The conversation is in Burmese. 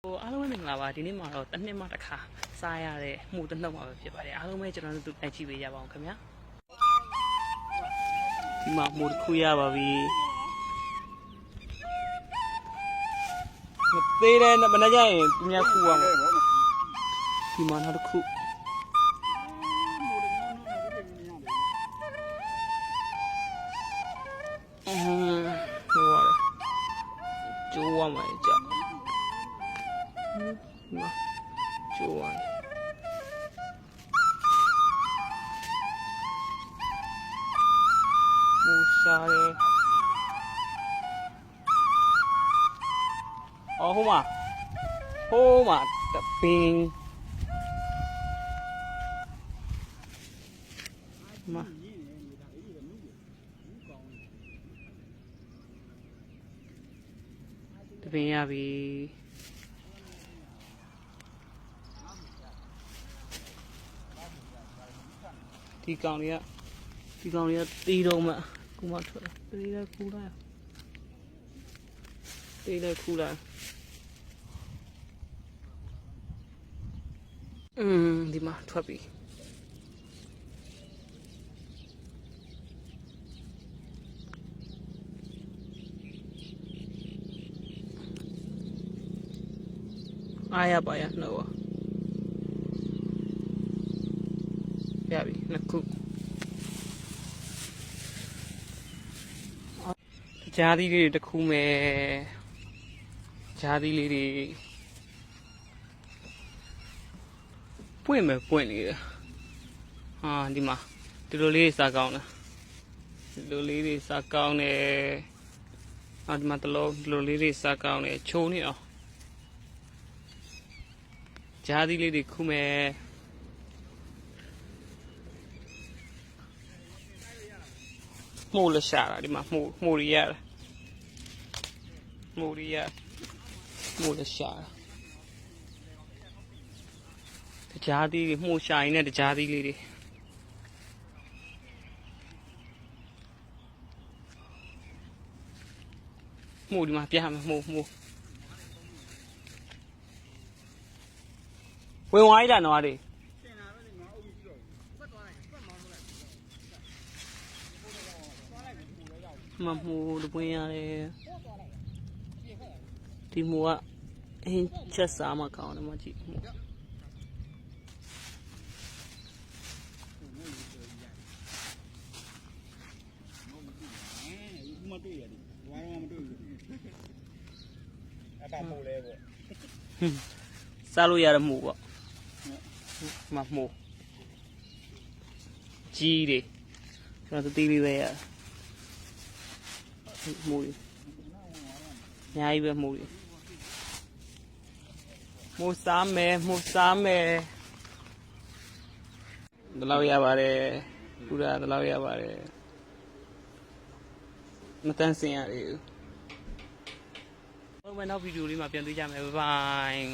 အားလုံးပဲမင်္ဂလာပါဒီနေ့မှာတော့တစ်နှစ်မှတစ်ခါစားရတဲ့မှုတစ်နှုတ်မှာပဲဖြစ်ပါတယ်အားလုံးပဲကျွန်တော်တို့တိုက်ကြည့်ပေးကြပါအောင်ခင်ဗျာဒီမှာမှုတစ်ခုရပါပြီမသေးတဲ့မနေ့ကျရင်ပြင်းခူရမယ်ဒီမှာနောက်တစ်ခုဟိုရတယ်ကျိုးရမှာကြောက်ကျိုးရတယ်မူရှာတယ်အော်ဟိုမှာတပင်းမှာတပင်းရပြီဒီကောင်တွေကတီးတော့မှကူမထွက်တယ်တီးလိုက်ခူးလိုက်ဒီမှာထွက်ပြီအားရပါရနှုတ်ရပြီနှစ်ခုကြားသီးလေးတွေတစ်ခုမဲ့ကြားသီးလေးတွေပွင့်နေတယ်ဟာဒီမှာဒီလိုလေးစားကောင်းတယ်ဒီလိုလေးတွေစားကောင်းတယ်ဒီမှာတလုံးဒီလိုလေးတွေစားကောင်းတယ်ချိုးနေအောင်ကြားသီးလေးတွေခုမဲ့မှုလရှာတာဒီမှာမှုရရတယ်မှုလရှာတာတကြားသီးတွေမှုရှာရင်နဲ့တကြားသီးလေးတွေမှုဒီမှာပြမယ်မှုဝင်ဝိုင်းတာနော်လေမမှုတပွင့်ရတယ်ဒီမှုကအင်းချက်စားမှကောင်းတယ်မကြည့်စားလို့ရတဲ့မှုပေါ့မှုကြီးတယ်ကျွန်တော်တီးပြီးပဲရမှုအများကြီးပဲမှုစားမယ်ဒီလောက်ရပါတယ်ပူရာဒီလောက်ရပါတယ်မတန်းစင်ရသေးဘူးနောက်ဗီဒီယိုလေးမှာပြန်တွေ့ကြမယ်ဘိုင်